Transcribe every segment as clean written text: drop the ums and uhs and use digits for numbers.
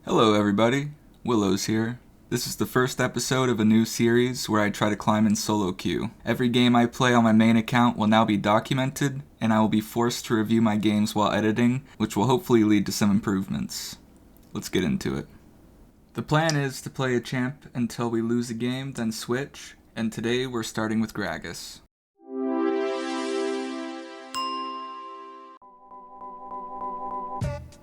Hello everybody, Willoez here. This is the first episode of a new series where I try to climb in solo queue. Every game I play on my main account will now be documented, and I will be forced to review my games while editing, which will hopefully lead to some improvements. Let's get into it. The plan is to play a champ until we lose a game, then switch, and today we're starting with Gragas.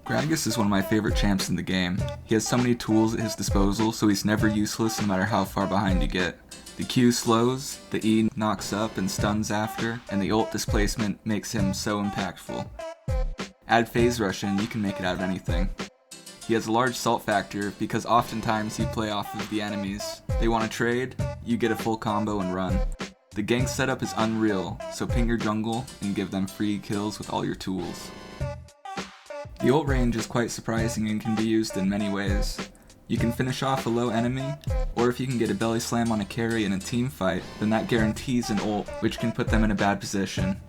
Gragas is one of my favorite champs in the game. He has so many tools at his disposal, so he's never useless no matter how far behind you get. The Q slows, the E knocks up and stuns after, and the ult displacement makes him so impactful. Add phase rush and you can make it out of anything. He has a large salt factor because oftentimes you play off of the enemies. They want to trade, you get a full combo and run. The gank setup is unreal, so ping your jungle and give them free kills with all your tools. The ult range is quite surprising and can be used in many ways. You can finish off a low enemy, or if you can get a belly slam on a carry in a team fight, then that guarantees an ult, which can put them in a bad position.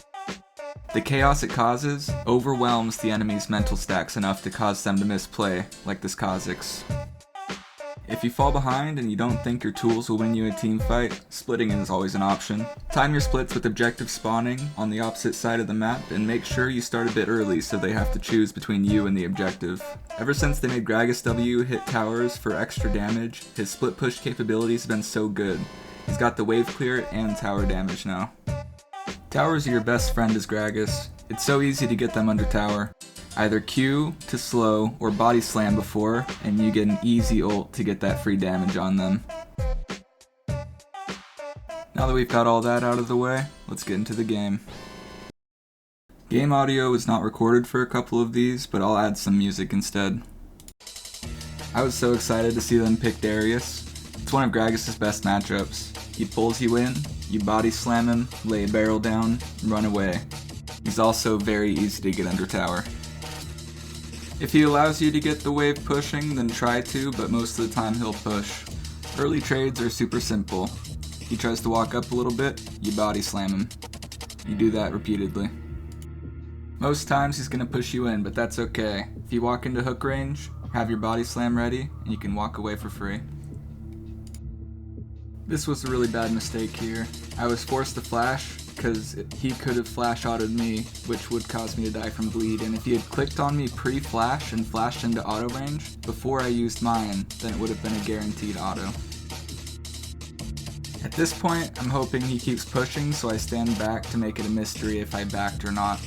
The chaos it causes overwhelms the enemy's mental stacks enough to cause them to misplay, like this Kha'Zix. If you fall behind and you don't think your tools will win you a team fight, splitting is always an option. Time your splits with objective spawning on the opposite side of the map and make sure you start a bit early so they have to choose between you and the objective. Ever since they made Gragas W hit towers for extra damage, his split push capabilities have been so good. He's got the wave clear and tower damage now. Towers are your best friend as Gragas. It's so easy to get them under tower. Either Q to slow or body slam before, and you get an easy ult to get that free damage on them. Now that we've got all that out of the way, let's get into the game. Game audio is not recorded for a couple of these, but I'll add some music instead. I was so excited to see them pick Darius. It's one of Gragas' best matchups. He pulls you in, you body slam him, lay a barrel down, and run away. He's also very easy to get under tower. If he allows you to get the wave pushing, then try to, but most of the time he'll push. Early trades are super simple. He tries to walk up a little bit, you body slam him. You do that repeatedly. Most times he's going to push you in, but that's okay. If you walk into hook range, have your body slam ready, and you can walk away for free. This was a really bad mistake here. I was forced to flash, because he could have flash auto'd me, which would cause me to die from bleed, and if he had clicked on me pre-flash and flashed into auto range before I used mine, then it would have been a guaranteed auto. At this point, I'm hoping he keeps pushing, so I stand back to make it a mystery if I backed or not.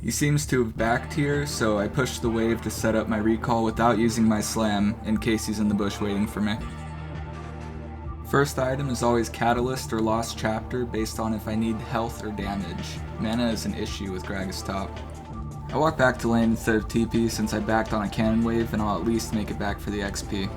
He seems to have backed here, so I pushed the wave to set up my recall without using my slam in case he's in the bush waiting for me. First item is always Catalyst or Lost Chapter based on if I need health or damage. Mana is an issue with Gragas top. I walk back to lane instead of TP since I backed on a cannon wave and I'll at least make it back for the XP.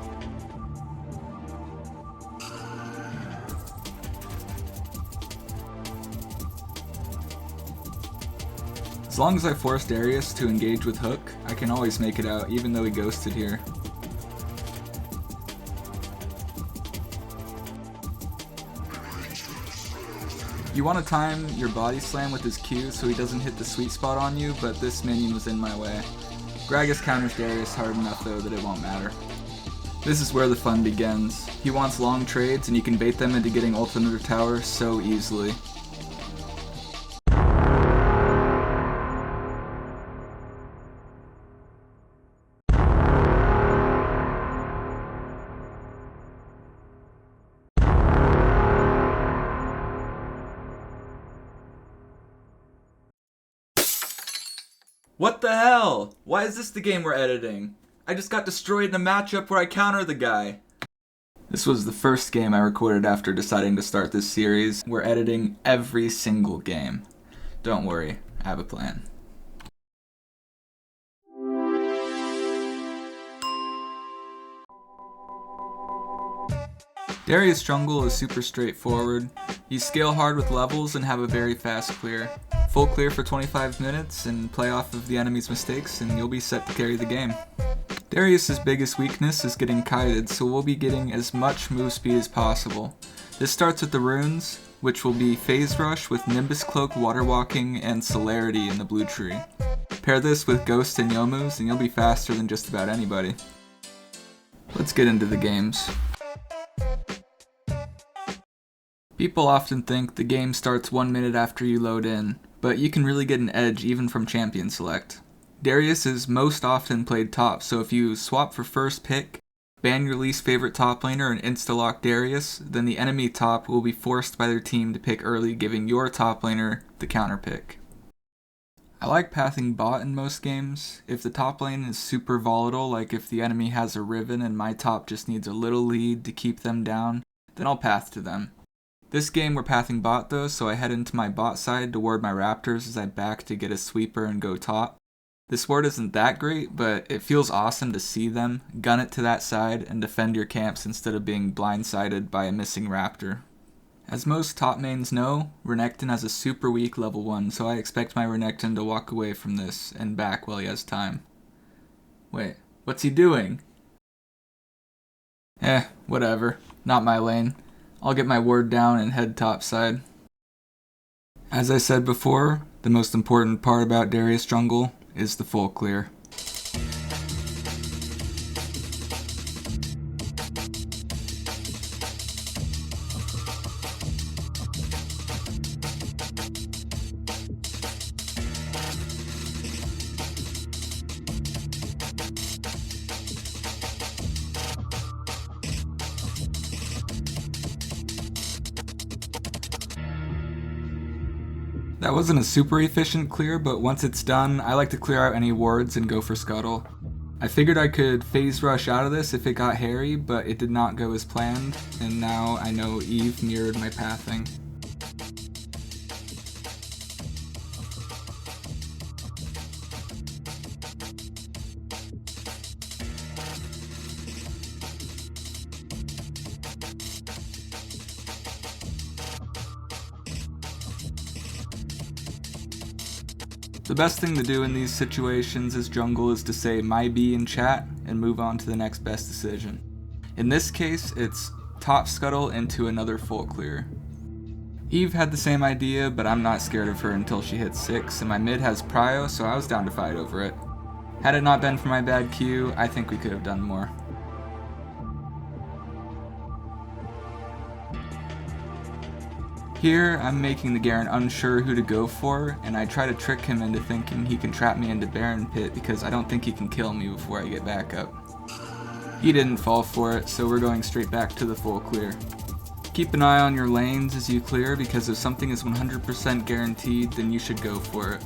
As long as I force Darius to engage with hook, I can always make it out even though he ghosted here. You want to time your body slam with his Q so he doesn't hit the sweet spot on you, but this minion was in my way. Gragas counters Darius hard enough though that it won't matter. This is where the fun begins. He wants long trades and you can bait them into getting ult under tower so easily. What the hell? Why is this the game we're editing? I just got destroyed in a matchup where I counter the guy. This was the first game I recorded after deciding to start this series. We're editing every single game. Don't worry, I have a plan. Darius jungle is super straightforward. You scale hard with levels and have a very fast clear. Full clear for 25 minutes and play off of the enemy's mistakes and you'll be set to carry the game. Darius' biggest weakness is getting kited, so we'll be getting as much move speed as possible. This starts with the runes, which will be Phase Rush with Nimbus Cloak, Water Walking, and Celerity in the blue tree. Pair this with Ghost and Youmuu's and you'll be faster than just about anybody. Let's get into the games. People often think the game starts 1 minute after you load in, but you can really get an edge even from champion select. Darius is most often played top, so if you swap for first pick, ban your least favorite top laner and insta-lock Darius, then the enemy top will be forced by their team to pick early, giving your top laner the counter pick. I like pathing bot in most games. If the top lane is super volatile, like if the enemy has a Riven and my top just needs a little lead to keep them down, then I'll path to them. This game we're pathing bot though, so I head into my bot side to ward my raptors as I back to get a sweeper and go top. This ward isn't that great, but it feels awesome to see them, gun it to that side, and defend your camps instead of being blindsided by a missing raptor. As most top mains know, Renekton has a super weak level 1, so I expect my Renekton to walk away from this and back while he has time. Wait, what's he doing? Whatever. Not my lane. I'll get my ward down and head topside. As I said before, the most important part about Darius jungle is the full clear. That wasn't a super efficient clear, but once it's done, I like to clear out any wards and go for scuttle. I figured I could phase rush out of this if it got hairy, but it did not go as planned, and now I know Eve mirrored my pathing. The best thing to do in these situations as jungle is to say my B in chat and move on to the next best decision. In this case, it's top scuttle into another full clear. Eve had the same idea, but I'm not scared of her until she hits 6, and my mid has prio, so I was down to fight over it. Had it not been for my bad Q, I think we could have done more. Here, I'm making the Garen unsure who to go for, and I try to trick him into thinking he can trap me into Baron Pit because I don't think he can kill me before I get back up. He didn't fall for it, so we're going straight back to the full clear. Keep an eye on your lanes as you clear, because if something is 100% guaranteed, then you should go for it.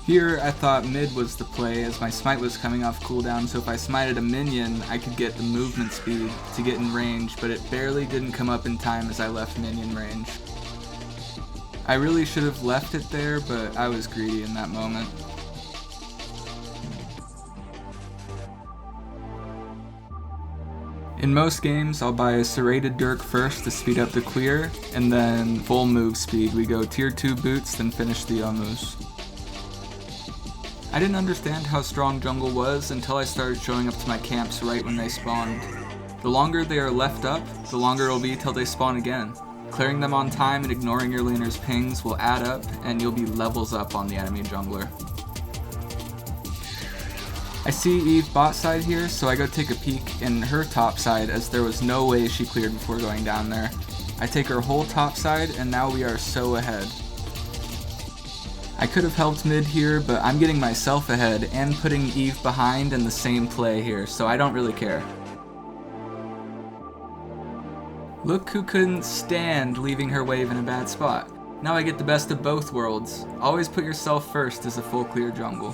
Here, I thought mid was the play as my smite was coming off cooldown, so if I smited a minion, I could get the movement speed to get in range, but it barely didn't come up in time as I left minion range. I really should have left it there, but I was greedy in that moment. In most games, I'll buy a serrated Dirk first to speed up the clear, and then full move speed. We go tier 2 boots, then finish the Youmuu's. I didn't understand how strong jungle was until I started showing up to my camps right when they spawned. The longer they are left up, the longer it will be till they spawn again. Clearing them on time and ignoring your laner's pings will add up, and you'll be levels up on the enemy jungler. I see Eve bot side here, so I go take a peek in her top side as there was no way she cleared before going down there. I take her whole top side, and now we are so ahead. I could have helped mid here, but I'm getting myself ahead and putting Eve behind in the same play here, so I don't really care. Look who couldn't stand leaving her wave in a bad spot. Now I get the best of both worlds. Always put yourself first as a full clear jungle.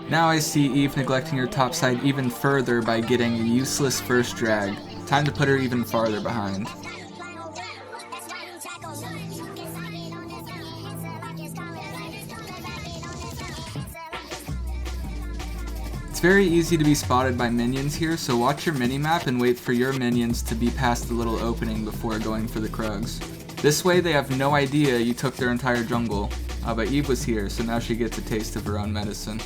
Now I see Eve neglecting her top side even further by getting a useless first drag. Time to put her even farther behind. It's very easy to be spotted by minions here, so watch your minimap and wait for your minions to be past the little opening before going for the Krugs. This way they have no idea you took their entire jungle. But Eve was here, so now she gets a taste of her own medicine.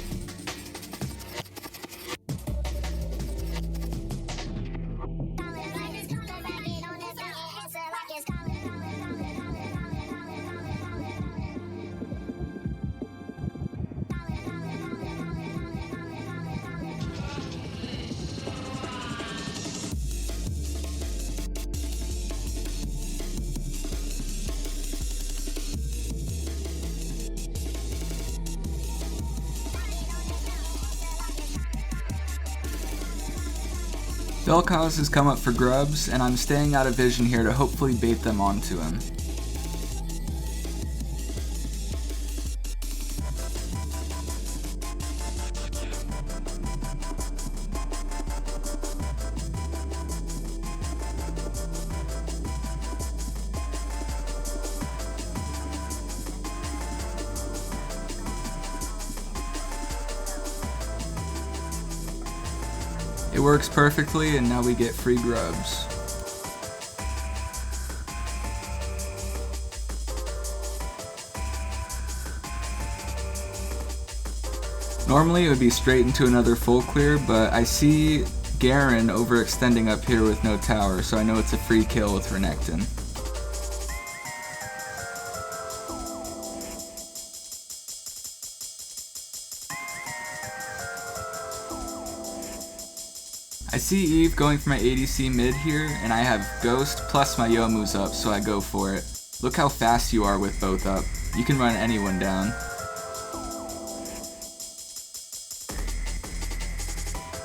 Vel'Koz has come up for grubs, and I'm staying out of vision here to hopefully bait them onto him. It works perfectly, and now we get free grubs. Normally it would be straight into another full clear, but I see Garen overextending up here with no tower, so I know it's a free kill with Renekton. I see Eve going for my ADC mid here, and I have Ghost plus my Youmuu's up, so I go for it. Look how fast you are with both up. You can run anyone down.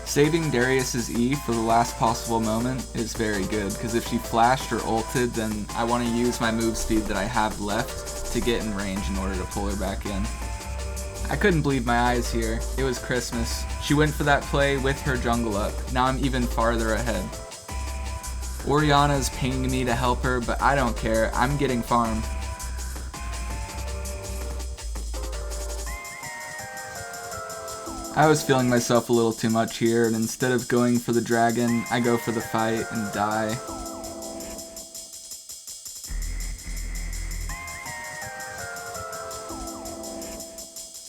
Saving Darius's E for the last possible moment is very good, because if she flashed or ulted, then I want to use my move speed that I have left to get in range in order to pull her back in. I couldn't believe my eyes here. It was Christmas. She went for that play with her jungle up. Now I'm even farther ahead. Orianna's pinging me to help her, but I don't care. I'm getting farm. I was feeling myself a little too much here, and instead of going for the dragon, I go for the fight and die.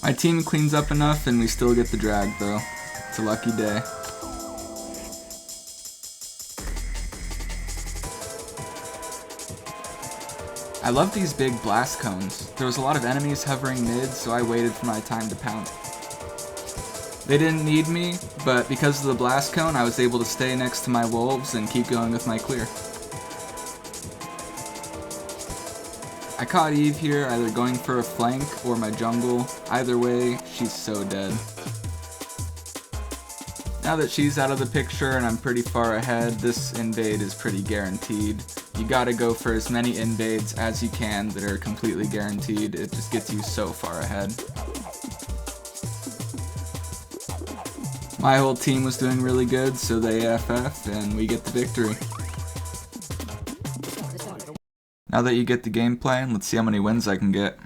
My team cleans up enough and we still get the drag though. It's a lucky day. I love these big blast cones. There was a lot of enemies hovering mid, so I waited for my time to pounce. They didn't need me, but because of the blast cone I was able to stay next to my wolves and keep going with my clear. I caught Eve here, either going for a flank or my jungle. Either way, she's so dead. Now that she's out of the picture and I'm pretty far ahead, this invade is pretty guaranteed. You gotta go for as many invades as you can that are completely guaranteed. It just gets you so far ahead. My whole team was doing really good, so they AFF and we get the victory. Now that you get the game plan, let's see how many wins I can get.